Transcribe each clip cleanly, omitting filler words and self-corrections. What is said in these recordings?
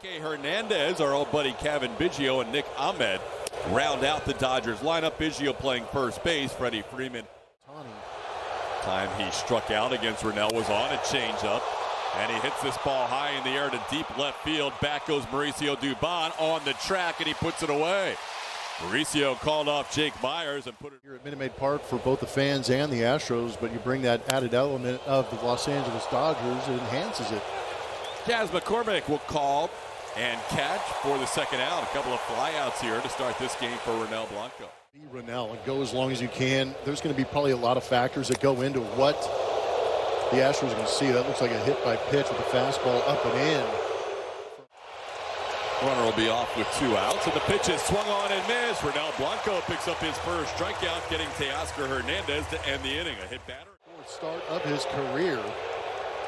Kike Hernandez, our old buddy Kevin Biggio, and Nick Ahmed round out the Dodgers lineup. Biggio playing first base. Freddie Freeman. Time he struck out against Rennell was on a changeup, and he hits this ball high in the air to deep left field. Back goes Mauricio Dubon on the track, and he puts it away. Mauricio called off Jake Myers and put it here at Minute Maid Park for both the fans and the Astros, but you bring that added element of the Los Angeles Dodgers, it enhances it. Kaz McCormick will call and catch for the second out. A couple of flyouts here to start this game for Rennell Blanco. Rennell, and go as long as you can. There's going to be probably a lot of factors that go into what the Astros are going to see. That looks like a hit by pitch with a fastball up and in. Runner will be off with 2 outs, and the pitch is swung on and missed. Rennell Blanco picks up his first strikeout, getting Teoscar Hernandez to end the inning. A hit batter. Fourth start of his career.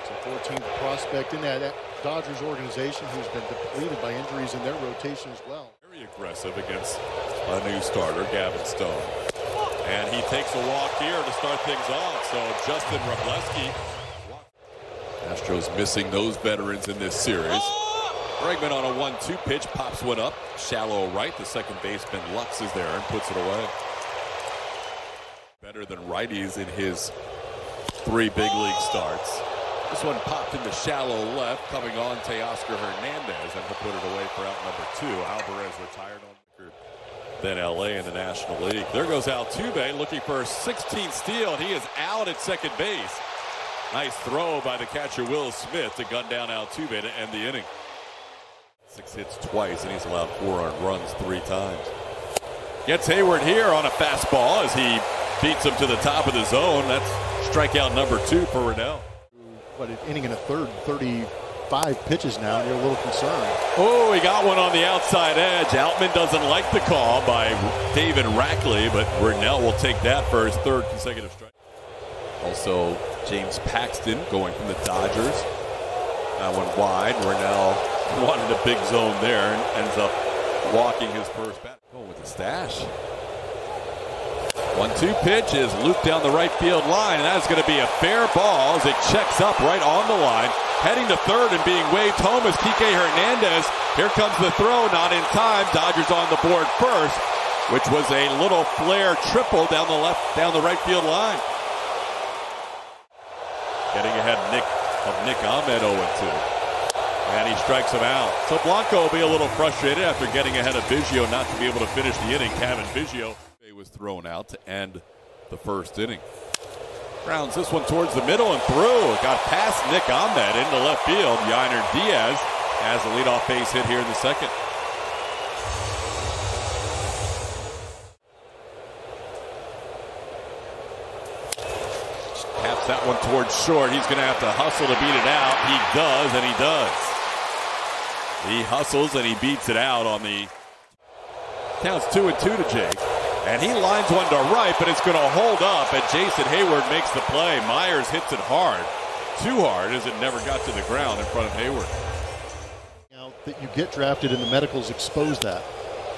It's a 14th prospect in that Dodgers organization who's been depleted by injuries in their rotation as well. Very aggressive against a new starter, Gavin Stone. And he takes a walk here to start things off. So Justin Wrobleski. Astros missing those veterans in this series. Bregman on a 1-2 pitch, pops one up, shallow right. The second baseman Lux is there and puts it away. Better than righties in his 3 big league starts. This one popped into shallow left, coming on Teoscar Hernandez, and he'll put it away for out number 2. Alvarez retired on record. Then LA in the National League. There goes Altuve looking for a 16th steal, and he is out at second base. Nice throw by the catcher Will Smith to gun down Altuve to end the inning. 6 hits twice, and he's allowed 4 earned runs 3 times. Gets Hayward here on a fastball as he beats him to the top of the zone. That's strikeout number 2 for Rennell. But an inning and a third, 35 pitches now, and you're a little concerned. Oh, he got one on the outside edge. Outman doesn't like the call by David Rackley, but Rennell will take that for his 3rd consecutive strike. Also, James Paxton going from the Dodgers. That one wide. Rennell wanted a big zone there and ends up walking his first bat. Oh, with the stash. 1-2 pitch is looped down the right field line, and that's going to be a fair ball as it checks up right on the line. Heading to third and being waved home is Kike Hernandez. Here comes the throw, not in time. Dodgers on the board first, which was a little flare triple down the right field line. Getting ahead of Nick Ahmed 0-2. And he strikes him out. So Blanco will be a little frustrated after getting ahead of Biggio not to be able to finish the inning. Kevin Biggio was thrown out to end the first inning. Grounds this one towards the middle and through. It got past Nick Ahmed into left field. Yainer Diaz has a leadoff base hit here in the second. Taps that one towards short. He's going to have to hustle to beat it out. He does, and he does. He hustles and he beats it out on the counts 2-2 to Jake. And he lines one to right, but it's going to hold up, and Jason Hayward makes the play. Myers hits it hard. Too hard as it never got to the ground in front of Hayward. Now that you get drafted and the medicals expose that.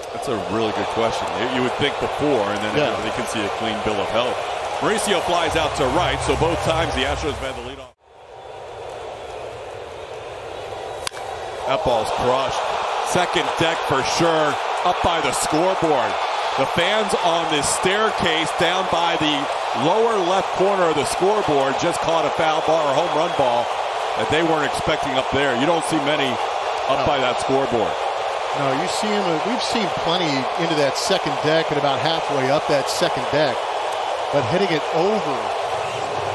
That's a really good question. You would think before, and then they can see a clean bill of health. Mauricio flies out to right, so both times the Astros have had the lead off. That ball's crushed. Second deck for sure, up by the scoreboard. The fans on this staircase down by the lower left corner of the scoreboard just caught a foul ball or home run ball that they weren't expecting up there. You don't see many up by that scoreboard. No, you see him. We've seen plenty into that second deck and about halfway up that second deck. But hitting it over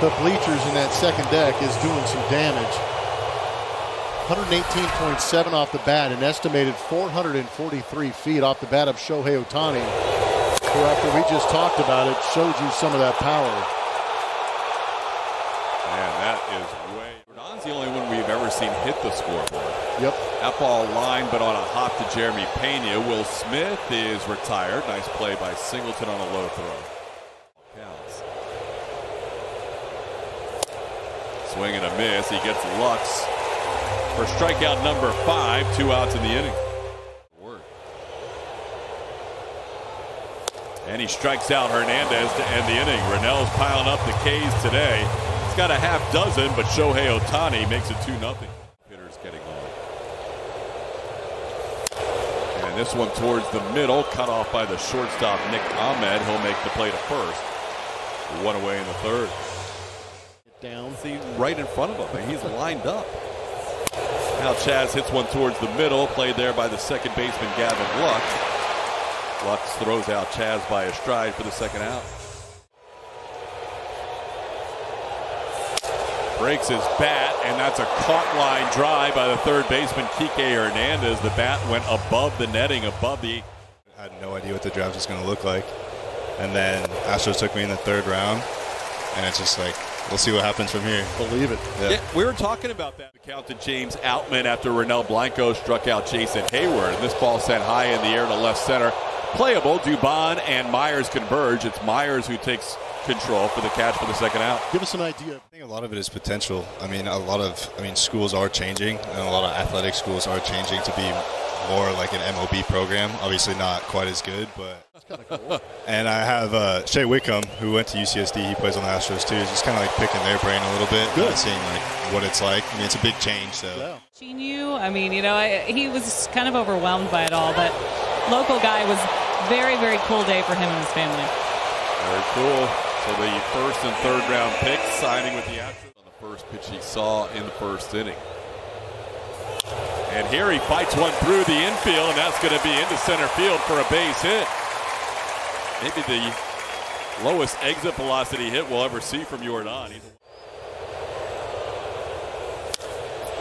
the bleachers in that second deck is doing some damage. 118.7 off the bat, an estimated 443 feet off the bat of Shohei Ohtani, who, after we just talked about it, showed you some of that power. Man, that is way. Rodon's the only one we've ever seen hit the scoreboard. Yep. That ball lined, but on a hop to Jeremy Pena. Will Smith is retired. Nice play by Singleton on a low throw. Counts. Swing and a miss. He gets Lux for strikeout number 5, 2 outs in the inning. And he strikes out Hernandez to end the inning. Rennell's piling up the K's today. He's got a half dozen, but Shohei Ohtani makes it 2-0. Hitters getting on. And this one towards the middle, cut off by the shortstop, Nick Ahmed. He'll make the play to first. One away in the third. Down. See, right in front of him. He's lined up. Now Chaz hits one towards the middle, played there by the second baseman, Gavin Lux. Lux throws out Chaz by a stride for the second out. Breaks his bat, and that's a caught line drive by the third baseman, Kike Hernandez. The bat went above the netting, above the... I had no idea what the draft was going to look like. And then Astros took me in the third round, and it's just like, we'll see what happens from here. Believe it. Yeah, we were talking about that. The count to James Outman after Ronel Blanco struck out Jason Hayward. And this ball sent high in the air to left center. Playable. Dubon and Myers converge. It's Myers who takes control for the catch for the second out. Give us an idea. I think a lot of it is potential. I mean, schools are changing, and a lot of athletic schools are changing to be more like an MLB program. Obviously not quite as good, but that's kind of cool. And I have Shea Wickham, who went to UCSD. He plays on the Astros too. Just kind of like picking their brain a little bit, seeing like what it's like. I mean, it's a big change. So yeah. She knew. I mean, he was kind of overwhelmed by it all, but local guy was very, very cool day for him and his family. Very cool. So the first and third round picks signing with the Astros on the first pitch he saw in the first inning. And here he fights one through the infield, and that's going to be into center field for a base hit. Maybe the lowest exit velocity hit we'll ever see from Jordan.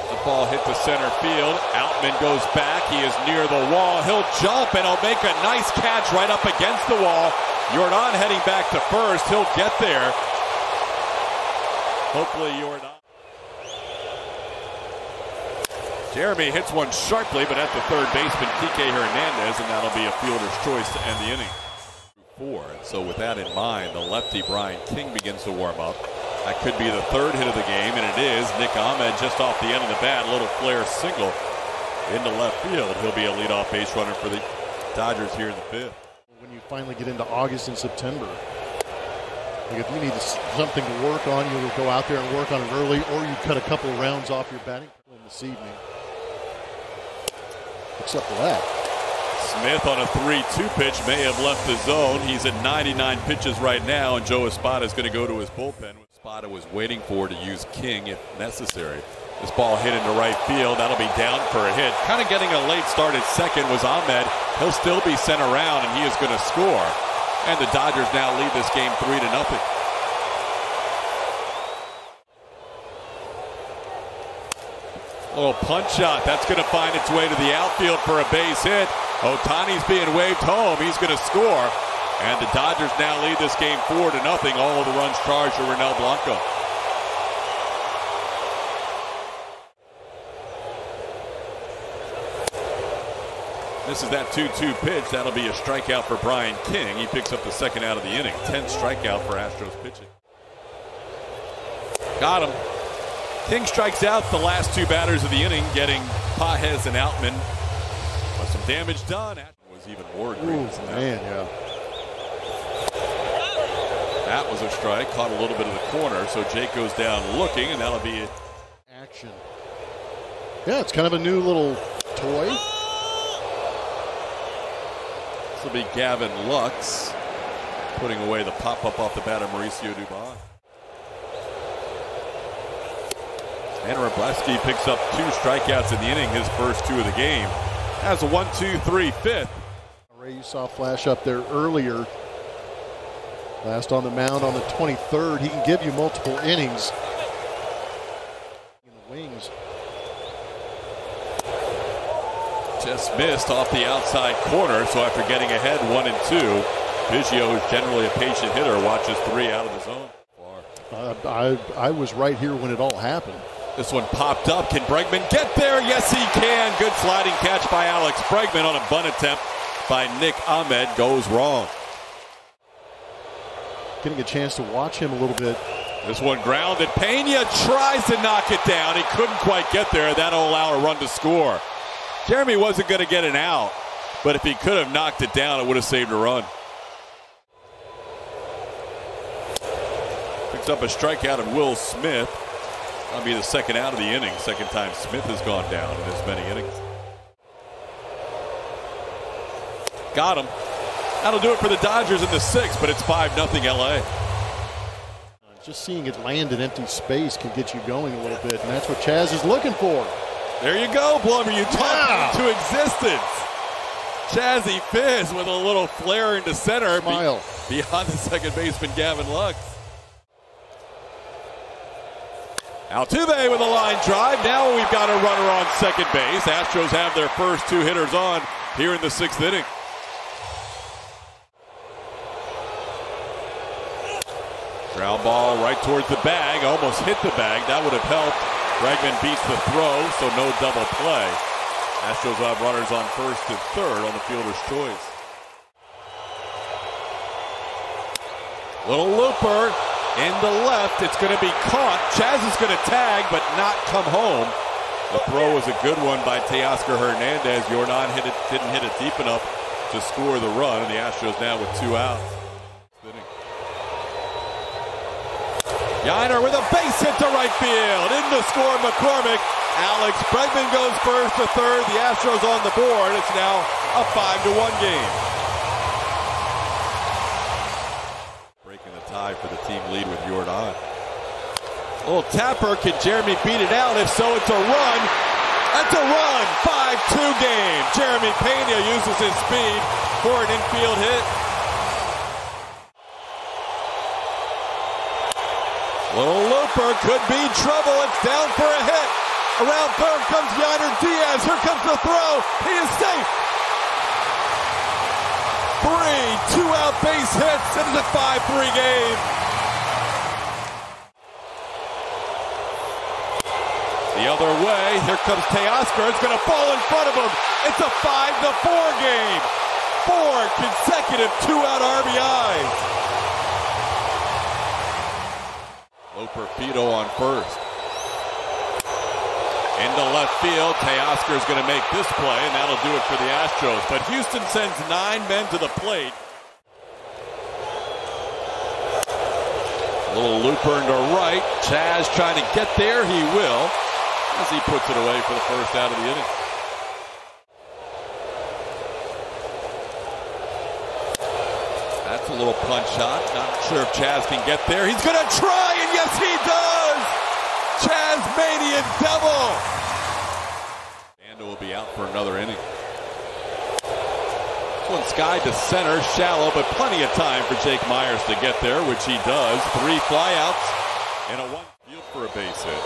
The ball hit to center field. Outman goes back. He is near the wall. He'll jump, and he'll make a nice catch right up against the wall. Jordan heading back to first. He'll get there. Hopefully Jordan. Jeremy hits one sharply, but at the third baseman, Kike Hernandez, and that'll be a fielder's choice to end the inning. 4. And so with that in mind, the lefty Brian King begins to warm up. That could be the third hit of the game, and it is. Nick Ahmed just off the end of the bat, a little flare single into left field. He'll be a leadoff base runner for the Dodgers here in the fifth. When you finally get into August and September, like if you need something to work on, you will go out there and work on it early, or you cut a couple of rounds off your batting plan this evening. Except for that. Smith on a 3-2 pitch may have left the zone. He's at 99 pitches right now, and Joe Espada is going to go to his bullpen. Espada was waiting for to use King if necessary. This ball hit into right field. That'll be down for a hit. Kind of getting a late start at second was Ahmed. He'll still be sent around, and he is going to score. And the Dodgers now lead this game 3-0. Little punch shot. That's going to find its way to the outfield for a base hit. Ohtani's being waved home. He's going to score. And the Dodgers now lead this game 4-0. All of the runs charged to Ronel Blanco. This is that 2-2 pitch. That'll be a strikeout for Brian King. He picks up the second out of the inning. 10th strikeout for Astros pitching. Got him. King strikes out the last two batters of the inning, getting Pajes and Outman. But some damage done. Was even more egregious than that. Man, yeah. That was a strike. Caught a little bit of the corner, so Jake goes down looking, and that'll be it. Action. Yeah, it's kind of a new little toy. This will be Gavin Lux putting away the pop-up off the bat of Mauricio Dubon. And Wroblewski picks up 2 strikeouts in the inning, his first 2 of the game. Has a 1-2-3 fifth. Ray, you saw flash up there earlier. Last on the mound on the 23rd. He can give you multiple innings. In the wings. Just missed off the outside corner, so after getting ahead 1-2, Biggio, who's generally a patient hitter, watches 3 out of the zone. I was right here when it all happened. This one popped up. Can Bregman get there? Yes, he can. Good sliding catch by Alex Bregman on a bunt attempt by Nick Ahmed. Goes wrong. Getting a chance to watch him a little bit. This one grounded. Pena tries to knock it down. He couldn't quite get there. That'll allow a run to score. Jeremy wasn't going to get an out, but if he could have knocked it down, it would have saved a run. Picks up a strikeout of Will Smith. That'll be the second out of the inning. Second time Smith has gone down in as many innings. Got him. That'll do it for the Dodgers in the 6th, but it's 5-0 LA. Just seeing it land in empty space can get you going a little bit, and that's what Chaz is looking for. There you go, Blummer. You talked into existence. Chazzy Fizz with a little flare into center. Smile. Beyond the second baseman, Gavin Lux. Altuve with a line drive. Now we've got a runner on second base. Astros have their first 2 hitters on here in the 6th inning. Ground ball right towards the bag. Almost hit the bag. That would have helped. Bregman beats the throw, so no double play. Astros will have runners on first and third on the fielder's choice. Little looper in the left. It's going to be caught. Chaz is going to tag, but not come home. The throw was a good one by Teoscar Hernandez. Jordan didn't hit it deep enough to score the run, and the Astros now with 2 outs. Yiner with a base hit to right field. In to score McCormick. Alex Bregman goes first to third. The Astros on the board. It's now a 5-1 game. Breaking the tie for the team lead with Jordan. Little tapper. Can Jeremy beat it out? If so, it's a run. That's a run. 5-2 game. Jeremy Pena uses his speed for an infield hit. Little looper could be trouble. It's down for a hit. Around third comes Yiner Diaz. Here comes the throw. He is safe. 3 2-out base hits. It is a 5-3 game. The other way. Here comes Teoscar. It's going to fall in front of him. It's a 5-4 game. 4 consecutive 2-out RBIs. Loper-Fito on first. Into left field. Teoscar is going to make this play, and that'll do it for the Astros. But Houston sends 9 men to the plate. A little looper into right. Chaz trying to get there. He will, as he puts it away for the first out of the inning. That's a little punch shot. Not sure if Chaz can get there. He's going to try, and yes, he does! Chaz-manian double! Bando will be out for another inning. This one's skied to center, shallow, but plenty of time for Jake Myers to get there, which he does. 3 flyouts and a 1 field for a base hit.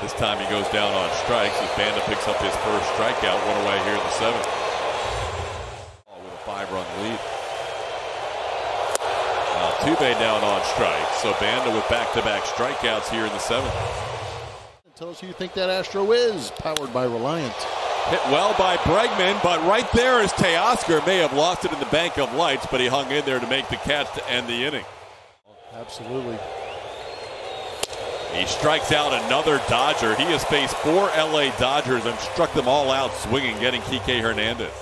This time he goes down on strikes as Bando picks up his first strikeout, 1 away here in the 7th. With a 5-run lead. Altuve down on strikes, so Bando with back-to-back strikeouts here in the 7th. Tell us who you think that Astro is, powered by Reliant. Hit well by Bregman, but right there is Teoscar. May have lost it in the bank of lights, but he hung in there to make the catch to end the inning. Absolutely. He strikes out another Dodger. He has faced 4 LA Dodgers and struck them all out swinging, getting Kike Hernandez.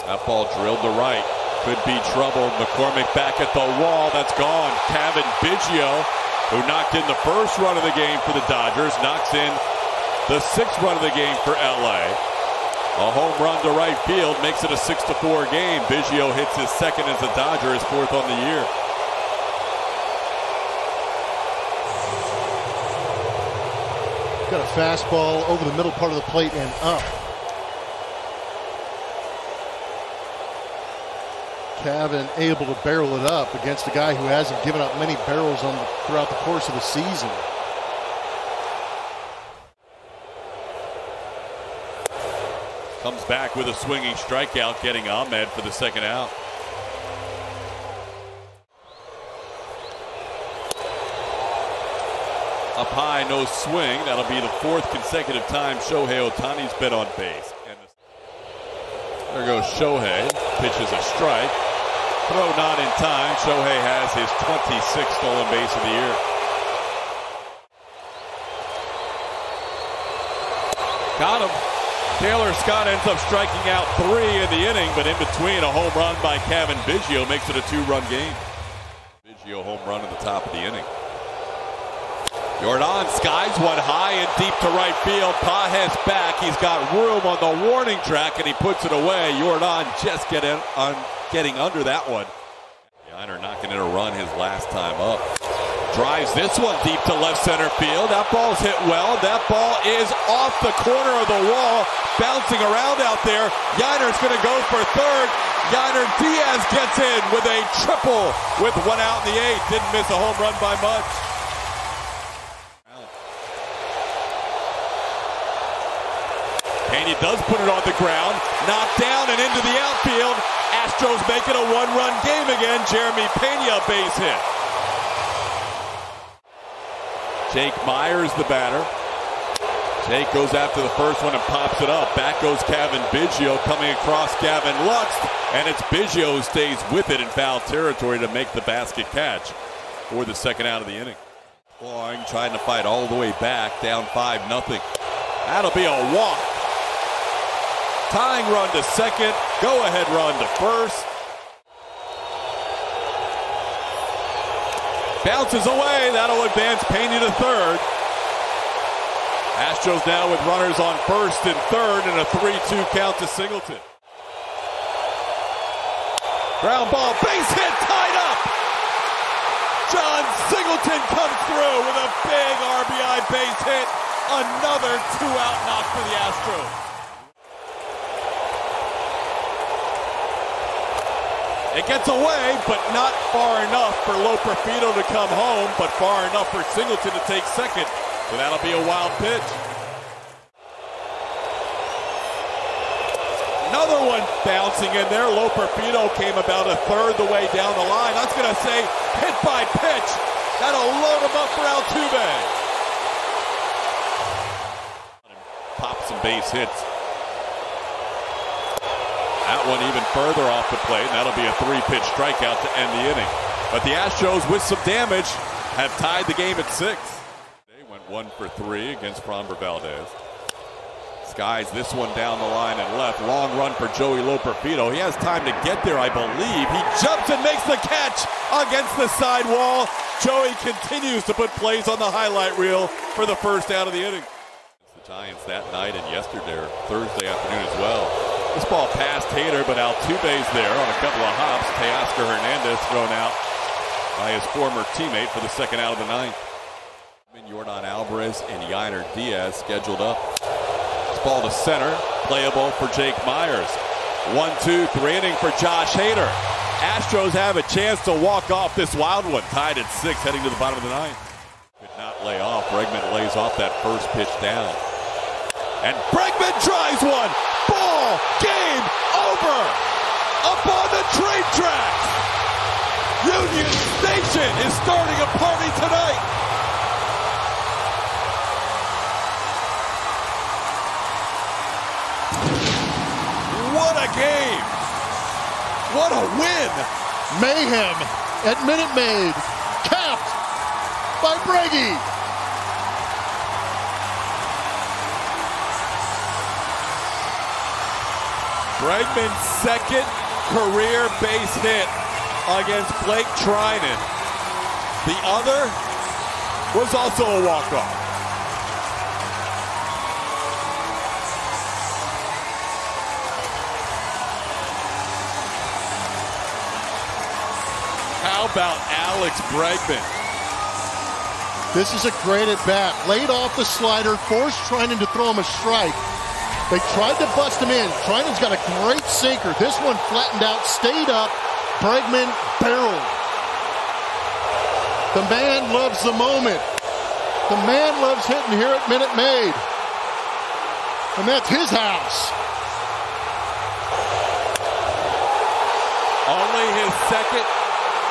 That ball drilled to right. Could be trouble. McCormick back at the wall. That's gone. Kevin Biggio, who knocked in the first run of the game for the Dodgers, knocks in the 6th run of the game for LA. A home run to right field makes it a 6-4 game. Biggio hits his 2nd as a Dodger, his 4th on the year. Got a fastball over the middle part of the plate and up. Kevin able to barrel it up against a guy who hasn't given up many barrels throughout the course of the season. Comes back with a swinging strikeout, getting Ahmed for the 2nd out. Up high, no swing. That'll be the 4th consecutive time Shohei Ohtani's been on base. And there goes Shohei. Pitches a strike. Throw not in time. Shohei has his 26th stolen base of the year. Got him. Taylor Scott ends up striking out 3 in the inning, but in between, a home run by Kevin Biggio makes it a 2-run game. Biggio home run in the top of the inning. Jordan skies one high and deep to right field. Pages back. He's got room on the warning track, and he puts it away. Jordan just getting under that one. Yainer knocking in a run his last time up. Drives this one deep to left center field. That ball's hit well. That ball is off the corner of the wall, bouncing around out there. Yainer's going to go for third. Yainer Diaz gets in with a triple with one out in the eighth. Didn't miss a home run by much. Pena does put it on the ground, knocked down and into the outfield. Astros make it a one-run game again. Jeremy Pena base hit. Jake Myers, the batter. Jake goes after the first one and pops it up. Back goes Cavan Biggio coming across Gavin Lux, and it's Biggio who stays with it in foul territory to make the basket catch for the second out of the inning. Clawing, trying to fight all the way back, down 5-0. That'll be a walk. Tying run to second, go-ahead run to first. Bounces away, that'll advance Pena to third. Astros now with runners on first and third and a 3-2 count to Singleton. Ground ball, base hit, tied up. John Singleton comes through with a big RBI base hit. Another two-out knock for the Astros. It gets away, but not far enough for Loperfido to come home, but far enough for Singleton to take second. So that'll be a wild pitch. Another one bouncing in there. Loperfido came about a third the way down the line. I was going to say hit by pitch. That'll load him up for Altuve. Pop some base hits. That one even further off the plate, and that'll be a 3-pitch strikeout to end the inning. But the Astros, with some damage, have tied the game at 6. They went 1 for 3 against Framber Valdez. Skies this one down the line and left. Long run for Joey Loperfido. He has time to get there, I believe. He jumps and makes the catch against the side wall. Joey continues to put plays on the highlight reel for the first out of the inning. The Giants that night and yesterday, or Thursday afternoon as well. This ball passed Hader, but Altuve's there on a couple of hops. Teoscar Hernandez thrown out by his former teammate for the second out of the ninth. Jordan Alvarez and Yainer Diaz scheduled up. This ball to center, playable for Jake Myers. 1-2, 3 inning for Josh Hader. Astros have a chance to walk off this wild one. Tied at 6 heading to the bottom of the ninth. Could not lay off. Bregman lays off that first pitch down. And Bregman drives one. Ball game over. Up on the train tracks. Union Station is starting a party tonight. What a game. What a win. Mayhem at Minute Maid, capped by Breggy. Bregman's second career base hit against Blake Trinan. The other was also a walk-off. How about Alex Bregman? This is a great at-bat. Laid off the slider, forced Trinan to throw him a strike. They tried to bust him in. Trinan's got a great sinker. This one flattened out, stayed up. Bregman barreled. The man loves the moment. The man loves hitting here at Minute Maid. And that's his house. Only his second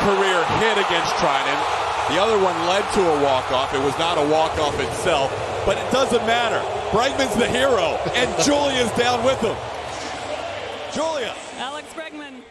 career hit against Trinan. The other one led to a walk-off. It was not a walk-off itself, but it doesn't matter. Bregman's the hero, and Julia's down with him. Julia. Alex Bregman.